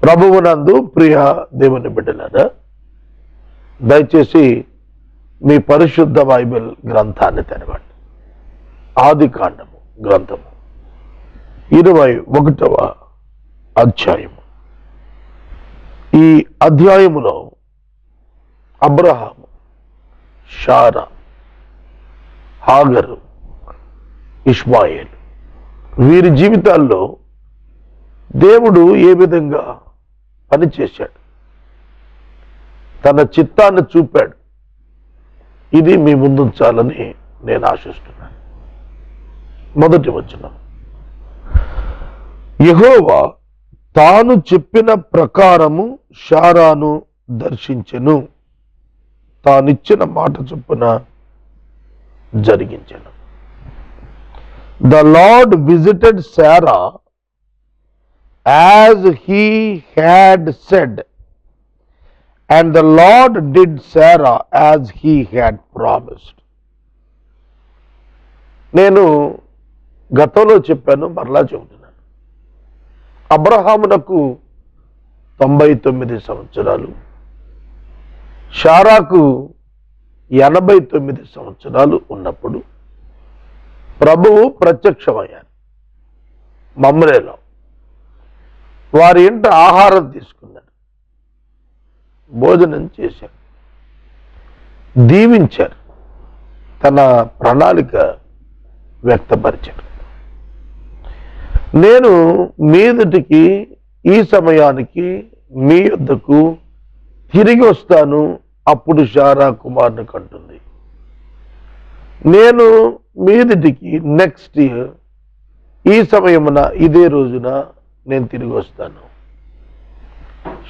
ప్రభువునందు ప్రియ దేవుని బిడ్డలారా, దయచేసి మీ పరిశుద్ధ బైబిల్ గ్రంథాన్ని తెరవండి. ఆదికాండము గ్రంథము 21వ అధ్యాయము. ఈ అధ్యాయములో అబ్రహాము, శారా, హాగరు, ఇష్మాయేలు వీరి జీవితాల్లో దేవుడు ఏ విధంగా పనిచేశాడు, తన చిత్తాన్ని చూపాడు, ఇది మీ ముందుంచాలని నేను ఆశిస్తున్నాను. మొదటి వచనం, యెహోవా తాను చెప్పిన ప్రకారము శారాను దర్శించెను, తానిచ్చిన మాట చొప్పున జరిగించెను. The Lord visited Sarah as he had said, and the Lord did Sarah as he had promised. నేను గతంలో చెప్పాను, మరలా చెబుతున్నాను. అబ్రహామునకు 99 సంవత్సరాలు, శారాకు 89 సంవత్సరాలు ఉన్నప్పుడు ప్రభువు ప్రత్యక్షమయ్యారు. మమ్రేలో వారి ఇంట ఆహారం తీసుకున్నారు, భోజనం చేశారు, దీవించారు, తన ప్రణాళిక వ్యక్తపరిచారు. నేను మీదటికి ఈ సమయానికి మీ యొద్దకు తిరిగి వస్తాను, అప్పుడు శారా కుమారుని కంటుంది. నేను మీదటికి నెక్స్ట్ ఇయర్ ఈ సమయమున ఇదే రోజున నేను తిరిగి వస్తాను.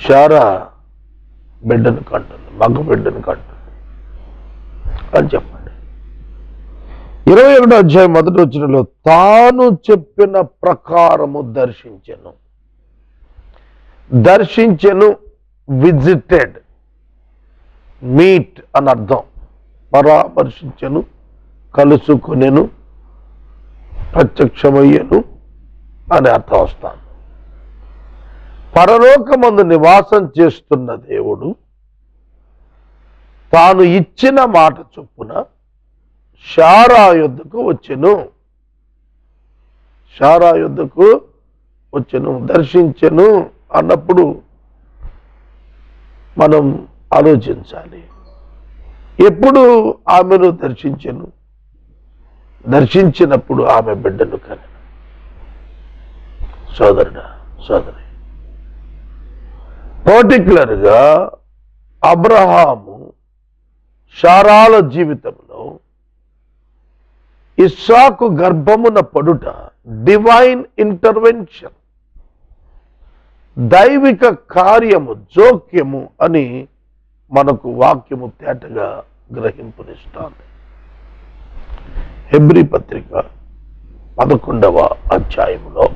శారా బిడ్డను కంటుంది, మగ బిడ్డను కంటుంది అని చెప్పండి. 21వ అధ్యాయం మొదటి వచనంలో తాను చెప్పిన ప్రకారము దర్శించెను. దర్శించెను, విజిటెడ్, మీట్ అని అర్థం. పరామర్శించెను, కలుసుకునేను, ప్రత్యక్షమయ్యను అని అర్థం వస్తాను. పరలోకమందు నివాసం చేస్తున్న దేవుడు తాను ఇచ్చిన మాట చొప్పున శారా యొద్దకు వచ్చెను. శారా యొద్దకు వచ్చెను, దర్శించెను అన్నప్పుడు మనం ఆలోచించాలి. ఎప్పుడు ఆమెను దర్శించెను? దర్శించినప్పుడు ఆమె బిడ్డను కనెను. సోదరుడా, సోదరి, పర్టికులర్గా అబ్రహాము శారాల జీవితంలో ఇస్సాకు గర్భమున పడుట డివైన్ ఇంటర్వెన్షన్, దైవిక కార్యము, జోక్యము అని మనకు వాక్యము తేటగా గ్రహింపునిస్తోంది. హెబ్రీ పత్రిక 11వ అధ్యాయంలో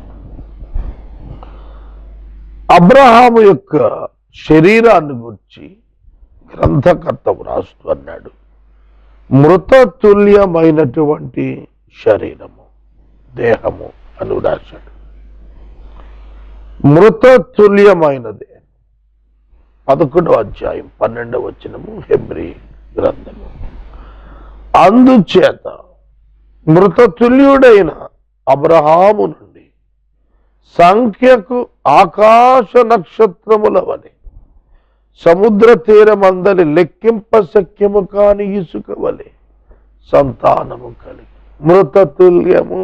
అబ్రహాము యొక్క శరీరాన్ని గురించి గ్రంథకర్త వ్రాస్తూ అన్నాడు, మృతతుల్యమైనటువంటి శరీరము, దేహము అని రాశాడు. మృతతుల్యమైనదే 11వ అధ్యాయం 12వ వచనము హెబ్రీ గ్రంథము. అందుచేత మృతతుల్యుడైన అబ్రహాము నుండి సంఖ్యకు ఆకాశ నక్షత్రముల వలె, సముద్ర తీరమందలి లెక్కింప శక్యము కాని ఇసుక వలె సంతానము కలిగి మృతతుల్యము.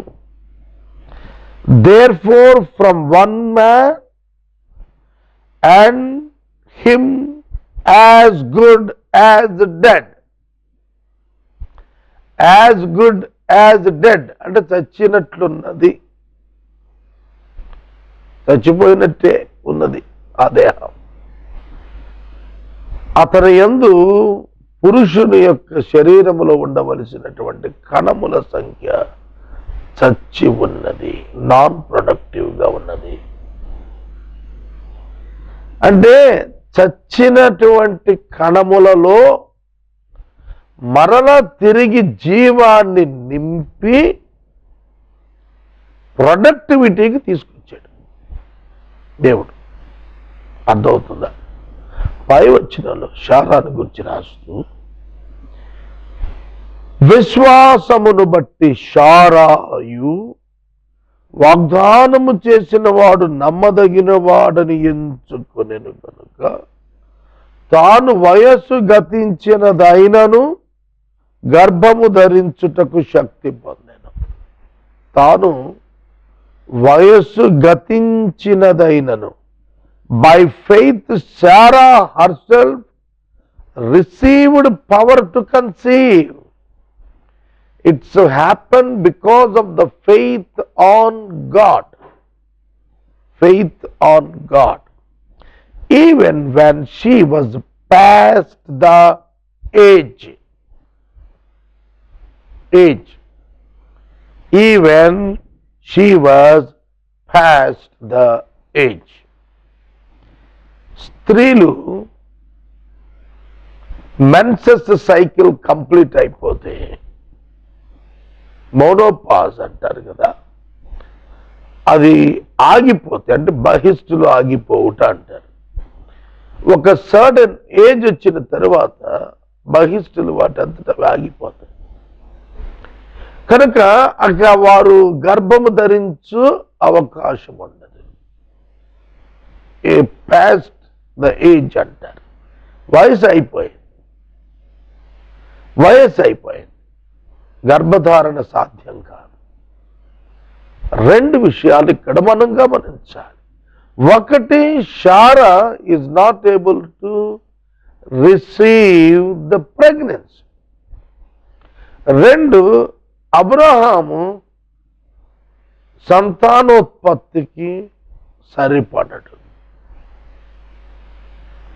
Therefore from one man and him as good as dead. As good as dead అంటే చచ్చినట్లున్నది, చచ్చిపోయినట్టే ఉన్నది ఆ దేహం. అతని యందు పురుషుని యొక్క శరీరములో ఉండవలసినటువంటి కణముల సంఖ్య చచ్చి ఉన్నది, నాన్ ప్రొడక్టివ్గా ఉన్నది. అంటే చచ్చినటువంటి కణములలో మరల తిరిగి జీవాన్ని నింపి ప్రొడక్టివిటీకి తీసుకొచ్చాడు దేవుడు. అర్థమవుతుందా? పై వచనంలో శారాను గురించి రాస్తూ, విశ్వాసమును బట్టి శారాయు వాగ్దానము చేసిన వాడు నమ్మదగిన వాడని ఎంచుకొనెను కనుక తాను వయస్సు గతించినదైనను గర్భము ధరించుటకు శక్తి పొందెను. తాను వయస్సు గతించినదైనను, by faith Sarah herself received power to conceive. It so happened because of the faith on God. Faith on God. Even when she was past the age. Even she was past the age. స్త్రీలు menses cycle complete అయిపోతే menopause అంటారు కదా, అది ఆగిపోతే అంటే బహిష్టులు ఆగిపోవుట అంటారు. ఒక certain age వచ్చిన తర్వాత బహిష్టులు వాటంతటా ఆగిపోతాయి. కనుక అక్కడ వారు గర్భము ధరించు అవకాశం ఉండదు. ఏ పాస్ట్ ద ఏజ్ అంటారు. వయసు అయిపోయింది, గర్భధారణ సాధ్యం కాదు. రెండు విషయాలు ఇక్కడ మనం గమనించాలి. ఒకటి, Sarah is not able to receive the pregnancy. రెండు, అబ్రహాము సంతానోత్పత్తికి సరిపడడు.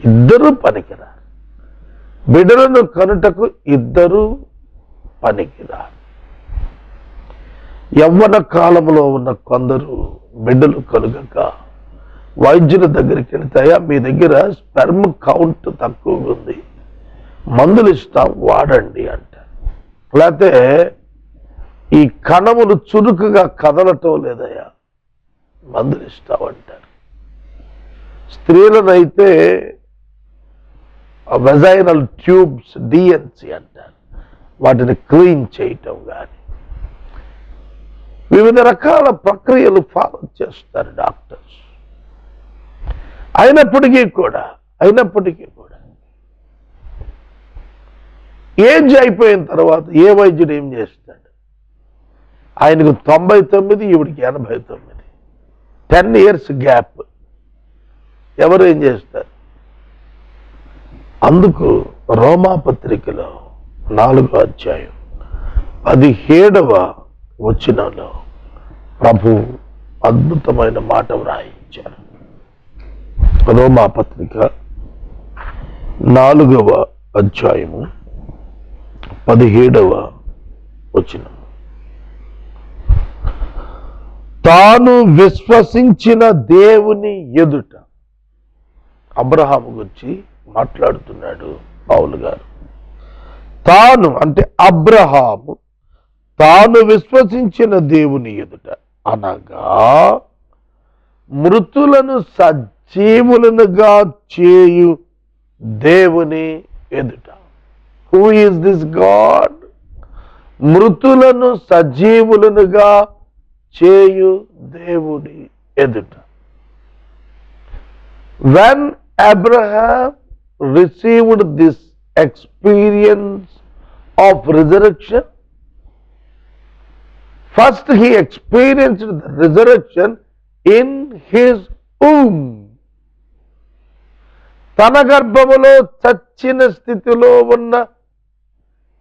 ఇద్దరు పనికిరారు. బిడ్డలను కనుటకు ఇద్దరు పనికిరారు. యవ్వన కాలంలో ఉన్న కొందరు బిడ్డలు కలుగక వైద్యుల దగ్గరికి వెళితే, మీ దగ్గర స్పెర్మ్ కౌంట్ తక్కువగా ఉంది, మందులు ఇస్తాం వాడండి అంటారు. లేకపోతే ఈ కణములు చురుకుగా కదలటం లేదయ్యా, మందులు ఇస్తామంటారు. స్త్రీలనైతే వెజైనల్ ట్యూబ్స్, డిఎన్సి అంటారు, వాటిని క్లీన్ చేయటం కానీ వివిధ రకాల ప్రక్రియలు ఫాలో చేస్తారు డాక్టర్స్. అయినప్పటికీ కూడా ఏజ్ అయిపోయిన తర్వాత ఏ వైద్యుడు ఏం చేస్తాడు? ఆయనకు 99, ఈవిడికి 89, 10 years గ్యాప్. ఎవరు ఏం చేస్తారు? అందుకు రోమాపత్రికలో 4వ అధ్యాయం 17వ వచనంలో ప్రభు అద్భుతమైన మాట వ్రాయించారు. రోమాపత్రిక 4వ అధ్యాయము 17వ వచనం. తాను విశ్వసించిన దేవుని ఎదుట, అబ్రహాము గురించి మాట్లాడుతున్నాడు పౌలు గారు. తాను అంటే అబ్రహాము తాను విశ్వసించిన దేవుని ఎదుట, అనగా మృతులను సజీవులనుగా చేయు దేవుని ఎదుట. Who is this God? మృతులను సజీవులనుగా చేయు దేవుని ఎదుట. When Abraham received this experience of resurrection, first he experienced the resurrection in his womb. తన గర్భములో చచ్చిన స్థితిలో ఉన్న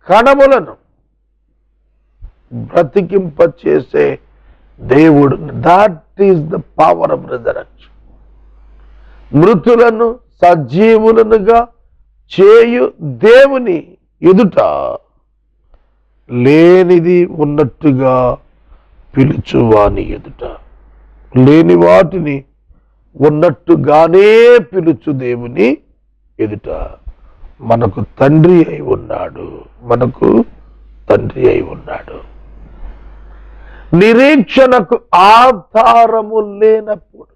కణములను బ్రతికింపచేసే దేవుడు. That is the power of resurrection. మృతులను సజీవులనుగా చేయు దేవుని ఎదుట లేనిది ఉన్నట్టుగా పిలుచువాని ఎదుట, లేని వాటిని ఉన్నట్టుగానే పిలుచు దేవుని ఎదుట మనకు తండ్రి అయి ఉన్నాడు. నిరీక్షణకు ఆధారము లేనప్పుడు,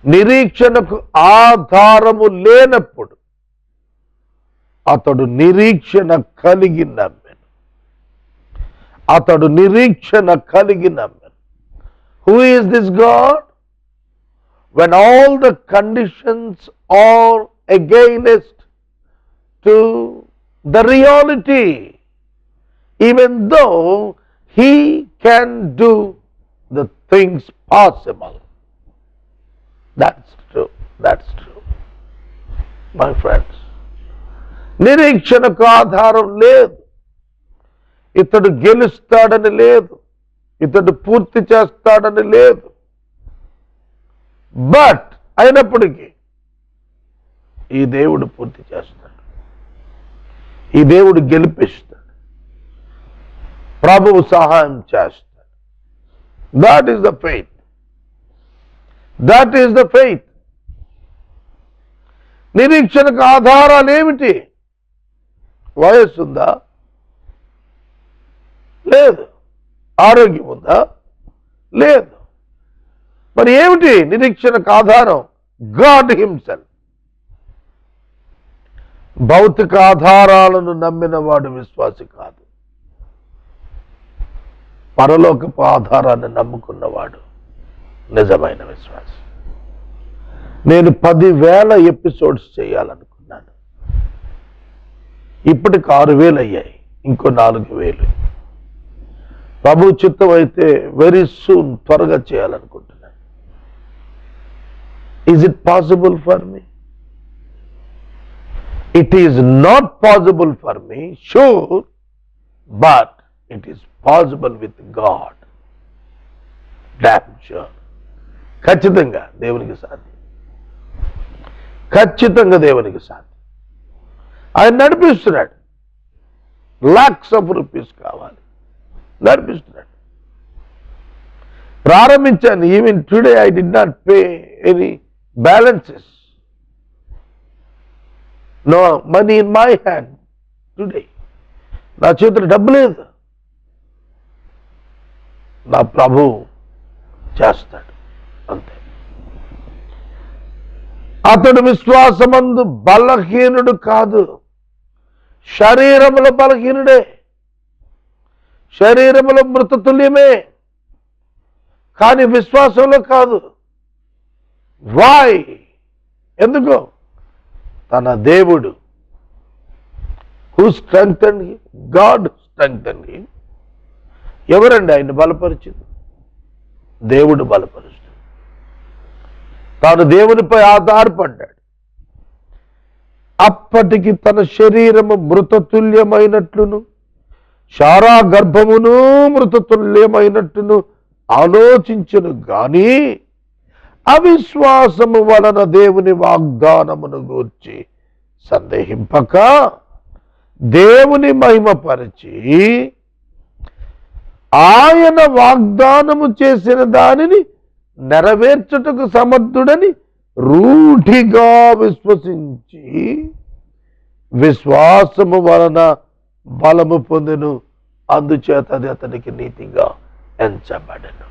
నిరీక్షణకు ఆధారము లేనప్పుడు అతడు నిరీక్షణ కలిగి నమ్మెను. అతడు నిరీక్షణ కలిగి నమ్మెను. Who is this God? When all the conditions are against to the reality, even though he can do the things possible. That's true. That's true. My friends, నిరీక్షణకు ఆధారం లేదు. ఇతడు గెలుస్తాడని లేదు, ఇతడు పూర్తి చేస్తాడని లేదు. బట్ అయినప్పటికీ ఈ దేవుడు పూర్తి చేస్తాడు, ఈ దేవుడు గెలిపిస్తాడు, ప్రభువు సహాయం చేస్తాడు. That is the faith. That is the faith. నిరీక్షణకు ఆధారాలు ఏమిటి? వయస్సు ఉందా? లేదు. ఆరోగ్యం ఉందా? లేదు. మరి ఏమిటి నిరీక్షణకు ఆధారం? God himself. భౌతిక ఆధారాలను నమ్మిన వాడు విశ్వాసి కాదు. పరలోకపు ఆధారాన్ని నమ్ముకున్నవాడు నిజమైన విశ్వాసి. నేను 10,000 ఎపిసోడ్స్ చేయాలనుకున్నాను. ఇప్పటికి 6,000 అయ్యాయి. ఇంకో 4,000. ప్రభు చిత్తం అయితే వెరీ సూన్ త్వరగా చేయాలనుకుంటున్నాను. Is it possible for me? It is not possible for me, sure, but it is possible with God. Damn sure. ఖచ్చితంగా దేవునికి సాధ్యం. ఖచ్చితంగా దేవునికి సాధ్యం. ఆయన నడిపిస్తున్నాడు. lakhs of rupees కావాలి, నడిపిస్తున్నాడు. ప్రారంభించాను. Even today I did not pay any balances. No money in my hand today. నా చేతులు డబ్బు లేదు. నా ప్రభు చేస్తాడు అంతే. అతడు విశ్వాసమందు బలహీనుడు కాదు. శరీరములో బలహీనుడే, శరీరములో మృతతుల్యమే, కానీ విశ్వాసంలో కాదు. వై? ఎందుకు? తన దేవుడు who strengthened him, God strengthened him. ఎవరండి ఆయన బలపరిచింది? దేవుడు బలపరుస్తాడు. తాను దేవునిపై ఆధారపడ్డాడు. అప్పటికి తన శరీరము మృతతుల్యమైనట్లును శారా గర్భమును మృతతుల్యమైనట్టును ఆలోచించును గాని అవిశ్వాసము వలన దేవుని వాగ్దానమును గూర్చి సందేహింపక దేవుని మహిమపరిచి ఆయన వాగ్దానము చేసిన దానిని నెరవేర్చుటకు సమర్థుడని రూఢిగా విశ్వసించి విశ్వాసము వలన బలము పొందెను. అందుచేత అది అతనికి నీతిగా ఎంచబడెను.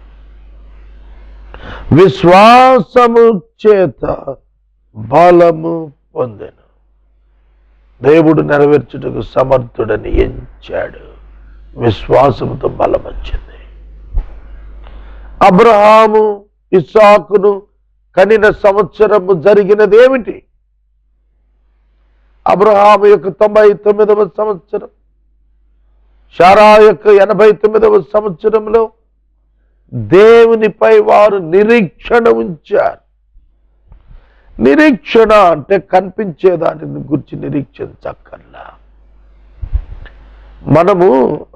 విశ్వాసము చేత బలము పొందెను. దేవుడు నెరవేర్చుటకు సమర్థుడని ఎంచాడు. విశ్వాసముతో బలం వచ్చింది. అబ్రహాము ఇస్సాకును కనిన సంవత్సరము జరిగినదేమిటి? అబ్రహాము యొక్క 99వ సంవత్సరం, శారా యొక్క 89వ సంవత్సరంలో దేవునిపై వారు నిరీక్షణ ఉంచారు. నిరీక్షణ అంటే కనిపించేదానిని గురించి నిరీక్షించక్కర్లా. మనము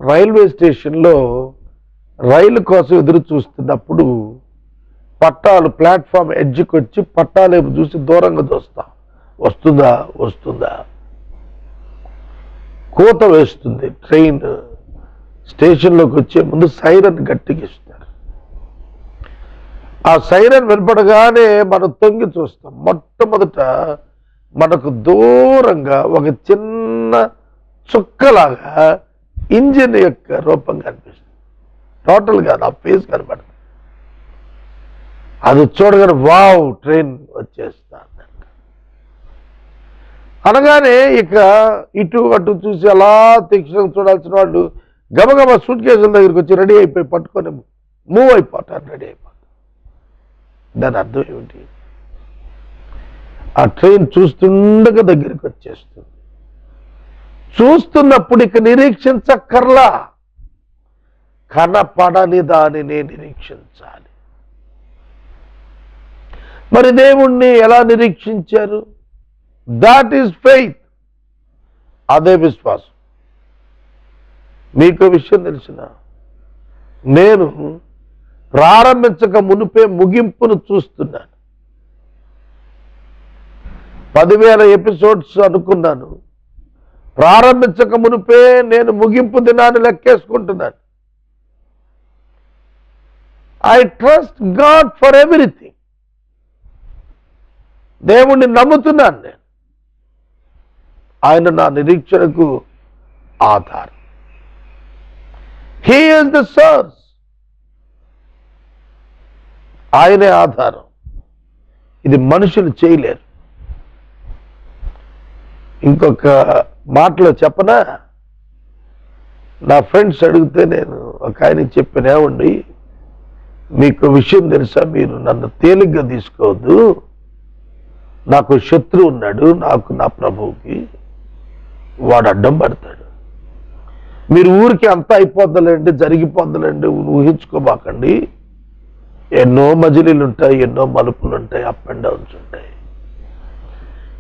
రైల్వే స్టేషన్లో రైలు కోసం ఎదురు చూస్తున్నప్పుడు పట్టాలు ప్లాట్ఫామ్ ఎడ్జ్కి వచ్చి పట్టాలేపు చూసి దూరంగా చూస్తాం. వస్తుందా వస్తుందా, కోత వేస్తుంది ట్రైన్. స్టేషన్లోకి వచ్చే ముందు సైరన్ గట్టిగా ఇస్తారు. ఆ సైరన్ వినపడగానే మనం తొంగి చూస్తాం. మొట్టమొదట మనకు దూరంగా ఒక చిన్న చుక్కలాగా ఇంజిన్ యొక్క రూపం కనిపిస్తుంది. టోటల్గా నా ఫేస్ కనపడుతుంది. అది చూడగానే వావ్ ట్రైన్ వచ్చేస్తాను అనగానే ఇక ఇటు అటు చూసి అలా తీక్షణం చూడాల్సిన వాళ్ళు గబగబా సూట్ కేసుల దగ్గరికి వచ్చి రెడీ అయిపోయి పట్టుకొని మూవ్ అయిపోతారు, రెడీ అయిపోతారు. దాని అర్థం ఏమిటి? ఆ ట్రైన్ చూస్తుండగా దగ్గరికి వచ్చేస్తుంది. చూస్తున్నప్పుడు ఇక నిరీక్షించక్కర్లా, కనపడని దానిని నిరీక్షించాలి. మరి దేవుణ్ణి ఎలా నిరీక్షించారు? That is faith. అదే విశ్వాసం. మీకు విషయం తెలిసిన, నేను ప్రారంభించక మునిపే ముగింపును చూస్తున్నాను. 10,000 ఎపిసోడ్స్ అనుకున్నాను, ప్రారంభించక మునిపే నేను ముగింపు దినాన్ని లెక్కేసుకుంటున్నాను. I trust God for everything. దేవుణ్ణి నమ్ముతున్నాను నేను. ఆయన నా నిరీక్షణకు ఆధారం. He is the source. ఆయనే ఆధారం. ఇది మనుషులు చేయలేరు. ఇంకొక మాటలో చెప్పనా, నా ఫ్రెండ్స్ అడిగితే నేను ఒక ఆయనకి చెప్పిన, ఏమండి మీకు విషయం తెలుసా, మీరు నన్ను తేలిగ్గా తీసుకోవద్దు, నాకు శత్రువు ఉన్నాడు, నాకు నా ప్రభువుకి, వాడు అడ్డం పడతాడు. మీరు ఊరికి అంతా అయిపోద్దలేండి, జరిగిపోద్దలేండి, ఊహించుకోబాకండి. ఎన్నో మజిలీలు ఉంటాయి, ఎన్నో మలుపులు ఉంటాయి, అప్ అండ్ డౌన్స్ ఉంటాయి.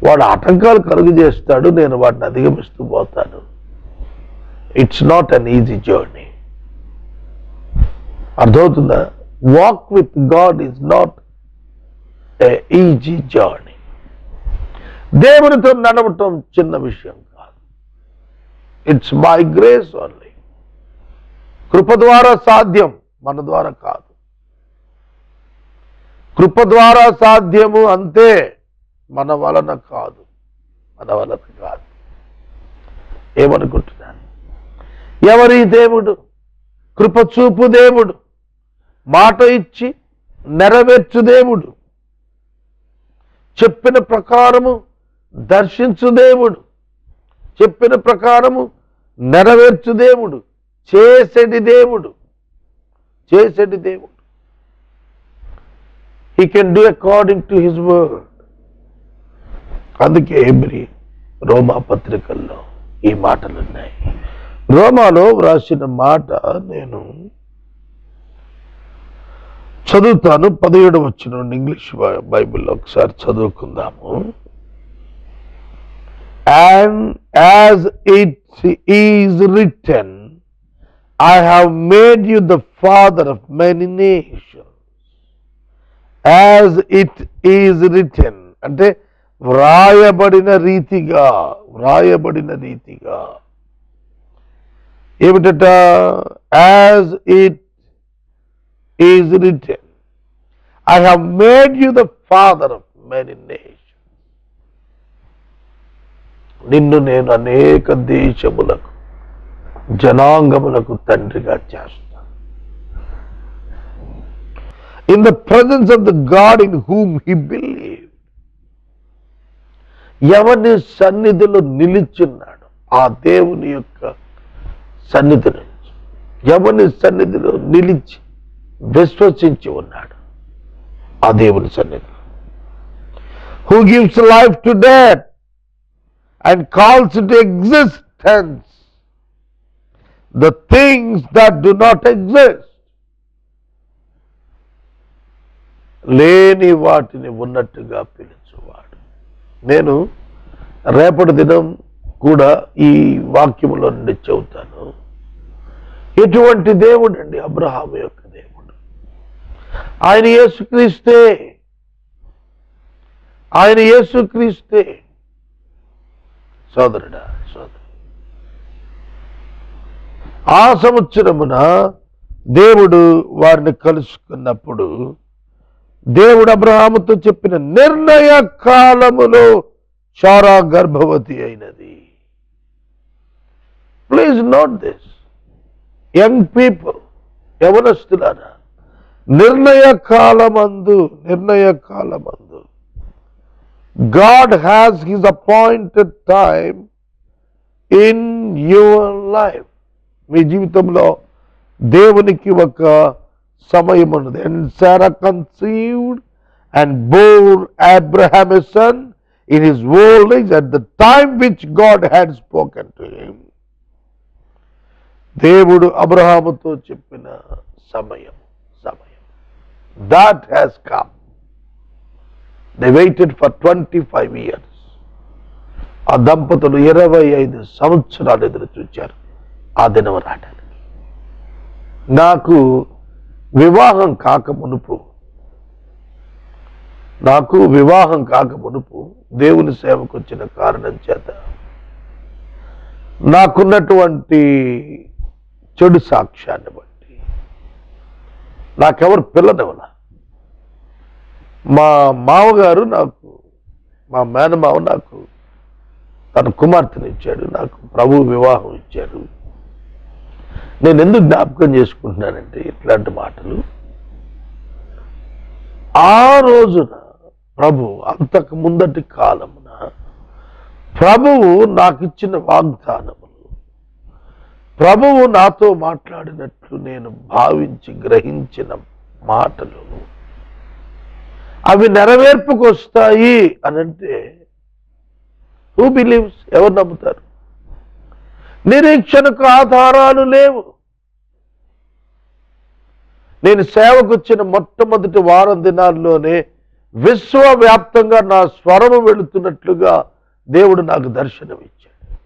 వాడు ఆటంకాలు కలుగు చేస్తాడు, నేను వాడిని అధిగమిస్తూ పోతాను. It's not an easy journey. అర్థమవుతుందా? Walk with God is not a easy journey. దేవునితో నడవటం చిన్న విషయం కాదు. It's by grace only. కృప ద్వారా సాధ్యం, మన ద్వారా కాదు. కృప ద్వారా సాధ్యము అంతే, మన వలన కాదు, మన వలన కాదు. ఏమనుకుంటున్నాను? ఎవరి దేవుడు? కృపచూపు దేవుడు, మాట ఇచ్చి నెరవేర్చు దేవుడు, చెప్పిన ప్రకారము దర్శించు దేవుడు, చెప్పిన ప్రకారము నెరవేర్చు దేవుడు, చేసేటి దేవుడు, చేసేటి దేవుడు. He can do according to his word. అందుకే రోమా పత్రికల్లో ఈ మాటలు ఉన్నాయి. రోమాలో వ్రాసిన మాట నేను చదువుతాను. 17వ వచనం ఇంగ్లీష్ బైబిల్లో ఒకసారి చదువుకుందాము. And as it is written, I have made you the father of many nations. As it is written అంటే వ్రాయబడిన రీతిగా, వ్రాయబడిన రీతిగా. ఏమిటట? As it is written, I have made you the father of many nations. నిన్ను నేను అనేక దేశములకు, జనాంగములకు తండ్రిగా చేస్తాను. In the presence of the God in whom he believed. ఎవరి సన్నిధిలో నిలిచున్నాడు? ఆ దేవుని యొక్క సన్నిధి నుంచి, ఎవరి సన్నిధిలో నిలిచి విశ్వసించి ఉన్నాడు? ఆ దేవుని సన్నిధిలో. Who gives life to death and calls into existence the things that do not exist. లేని వాటిని ఉన్నట్టుగా పిలుచువాడు. నేను రేపటి దినం కూడా ఈ వాక్యములో నుండి చెబుతాను. ఎటువంటి దేవుడు అండి అబ్రహాము యొక్క దేవుడు? ఆయన యేసుక్రీస్తే, ఆయన యేసుక్రీస్తే. సోదరుడా, సోదరు, ఆ సంవత్సరమున దేవుడు వారిని కలుసుకున్నప్పుడు దేవుడు అబ్రహాముతో చెప్పిన నిర్ణయ కాలములో శారా గర్భవతి అయినది. Please note this. Young people, యవనస్తులారా, నిర్ణయ కాలమందు God has his appointed time in your life. మీ జీవితంలో దేవునికి ఒక సమయం ఉన్నది. And Sarah conceived and bore Abraham a son in his old age at the time which God had spoken to him. దేవుడు అబ్రహాముతో చెప్పిన సమయం that has come. They waited for 25 years. ఆ దంపతులు 25 సంవత్సరాలు ఎదురు చూచారు ఆ దినం రావడానికి. నాకు వివాహం కాక మునుపు దేవుని సేవకు వచ్చిన కారణం చేత నాకున్నటువంటి చెడు సాక్ష్యాన్ని బట్టి నాకెవరు పిల్లనివ్వలా. మా మామగారు మా మేనమావ నాకు తన కుమార్తెను ఇచ్చాడు, నాకు ప్రభు వివాహం ఇచ్చాడు. నేను ఎందుకు జ్ఞాపకం చేసుకుంటున్నానంటే ఇట్లాంటి మాటలు, ఆ రోజున ప్రభు అంతకు ముందటి కాలమున ప్రభువు నాకు ఇచ్చిన వాగ్దానములు, ప్రభువు నాతో మాట్లాడినట్లు నేను భావించి గ్రహించిన మాటలు అవి నెరవేర్పుకు వస్తాయి అనంటే హూ బిలీవ్స్? ఎవరు నమ్ముతారు? నిరీక్షణకు ఆధారాలు లేవు. నేను సేవకు వచ్చిన మొట్టమొదటి వారం దినాల్లోనే విశ్వవ్యాప్తంగా నా స్వరము వెళుతున్నట్లుగా దేవుడు నాకు దర్శనమిచ్చాడు.